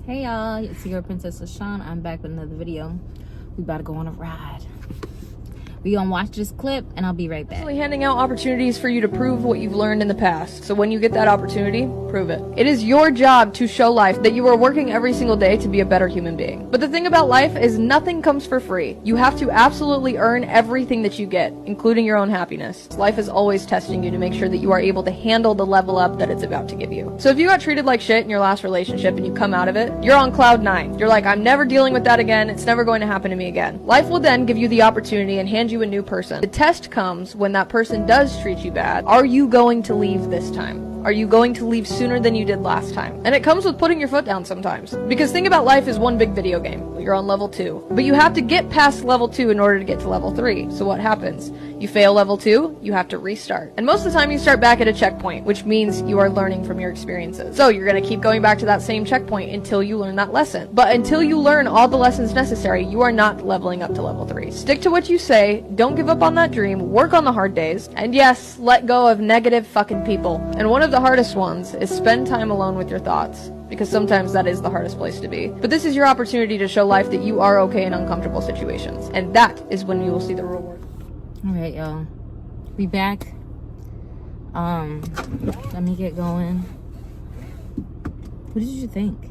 Hey y'all, it's your Princess LaShawn. I'm back with another video. We about to go on a ride. We gonna watch this clip and I'll be right back. Handing out opportunities for you to prove what you've learned in the past. So when you get that opportunity, prove it. It is your job to show life that you are working every single day to be a better human being. But the thing about life is nothing comes for free. You have to absolutely earn everything that you get, including your own happiness. Life is always testing you to make sure that you are able to handle the level up that it's about to give you. So if you got treated like shit in your last relationship and you come out of it, you're on cloud 9. You're like, I'm never dealing with that again. It's never going to happen to me again. Life will then give you the opportunity and hand you a new person. The test comes when that person does treat you bad. Are you going to leave this time? Are you going to leave sooner than you did last time? And it comes with putting your foot down sometimes. Because think about life as one big video game. You're on level 2. But you have to get past level 2 in order to get to level 3. So what happens? You fail level 2, you have to restart. And most of the time you start back at a checkpoint, which means you are learning from your experiences. So you're going to keep going back to that same checkpoint until you learn that lesson. But until you learn all the lessons necessary, you are not leveling up to level 3. Stick to what you say, don't give up on that dream, work on the hard days, and yes, let go of negative fucking people. And one of the hardest ones is spend time alone with your thoughts. Because sometimes that is the hardest place to be. But this is your opportunity to show life that you are okay in uncomfortable situations. And that is when you will see the reward. Alright, y'all. We back. Let me get going. What did you think?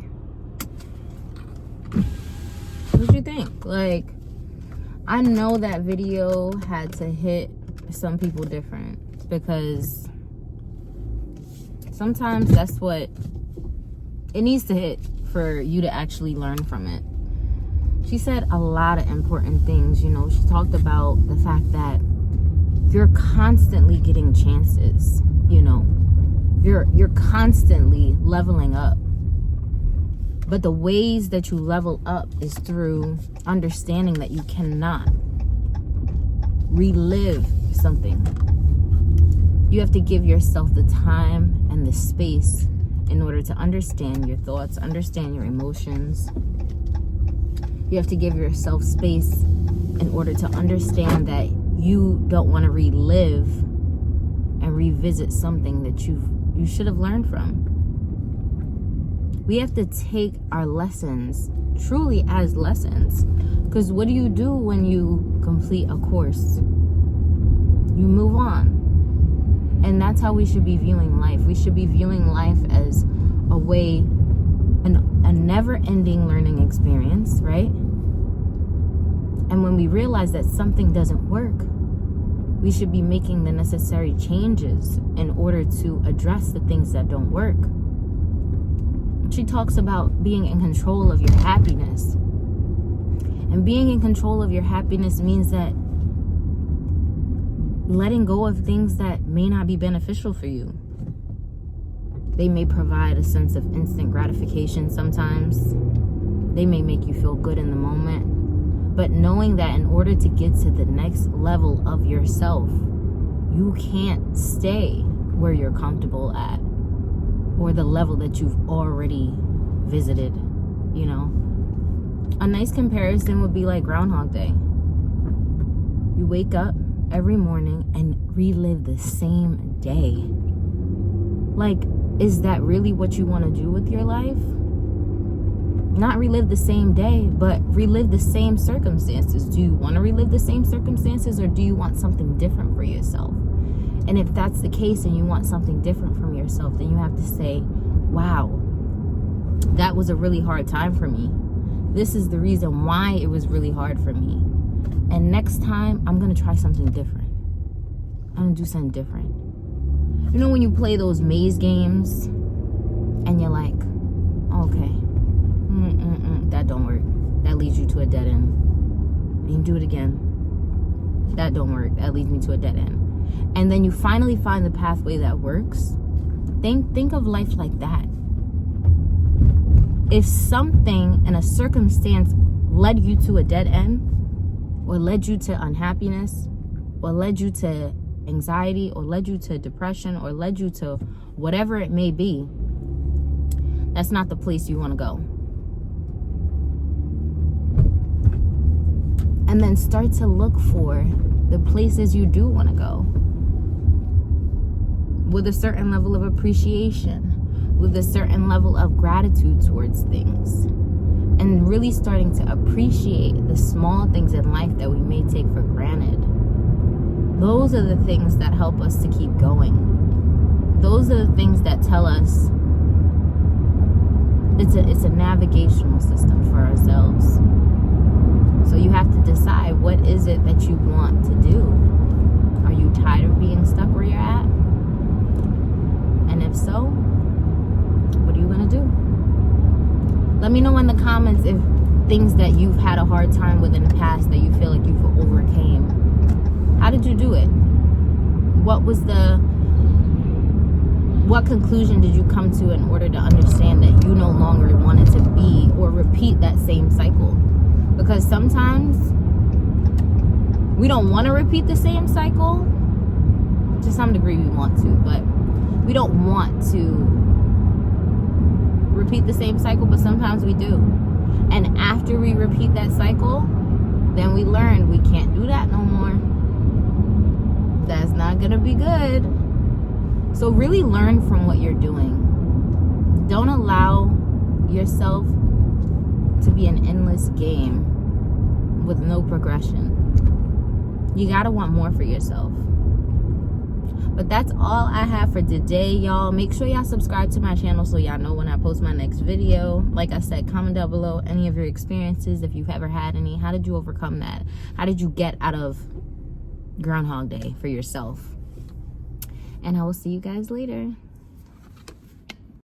What did you think? Like, I know that video had to hit some people different because sometimes that's what it needs to hit for you to actually learn from it. She said a lot of important things. You know, she talked about the fact that you're constantly getting chances. You know, you're constantly leveling up. But the ways that you level up is through understanding that you cannot relive something. You have to give yourself the time and the space in order to understand your thoughts, understand your emotions. You have to give yourself space in order to understand that you don't want to relive and revisit something that you should have learned from. We have to take our lessons truly as lessons. Because what do you do when you complete a course? You move on. And that's how we should be viewing life. We should be viewing life as a way, a never-ending learning experience, right? And when we realize that something doesn't work, we should be making the necessary changes in order to address the things that don't work. She talks about being in control of your happiness. And being in control of your happiness means that letting go of things that may not be beneficial for you. They may provide a sense of instant gratification sometimes. They may make you feel good in the moment. But knowing that in order to get to the next level of yourself, you can't stay where you're comfortable at or the level that you've already visited, you know. A nice comparison would be like Groundhog Day. You wake up every morning and relive the same day. Like, is that really what you want to do with your life? Not relive the same day, but relive the same circumstances. Do you want to relive the same circumstances, or do you want something different for yourself? And if that's the case and you want something different from yourself, then you have to say, wow, that was a really hard time for me. This is the reason why it was really hard for me. And next time, I'm going to try something different. I'm going to do something different. You know when you play those maze games and you're like, okay, that don't work. That leads you to a dead end. And you do it again. That don't work. That leads me to a dead end. And then you finally find the pathway that works. Think of life like that. If something in a circumstance led you to a dead end, or led you to unhappiness, or led you to anxiety, or led you to depression, or led you to whatever it may be, that's not the place you want to go. And then start to look for the places you do want to go with a certain level of appreciation, with a certain level of gratitude towards things, and really starting to appreciate the small things in life that we may take for granted. Those are the things that help us to keep going. Those are the things that tell us it's a navigational system for ourselves. So you have to decide, what is it that you want to do? Are you tired of being stuck where you're at? And if so, what are you gonna do? Let me know in the comments if things that you've had a hard time with in the past that you feel like you've overcame. How did you do it? What conclusion did you come to in order to understand that you no longer wanted to be or repeat that same cycle? Because sometimes we don't want to repeat the same cycle. To some degree we want to, but we don't want to repeat the same cycle, but sometimes we do. And after we repeat that cycle, then we learn we can't do that no more. That's not gonna be good. So really learn from what you're doing. Don't allow yourself to be an endless game with no progression. You gotta want more for yourself. But that's all I have for today, y'all. Make sure y'all subscribe to my channel so y'all know when I post my next video. Like I said, comment down below any of your experiences, if you've ever had any. How did you overcome that? How did you get out of Groundhog Day for yourself? And I will see you guys later.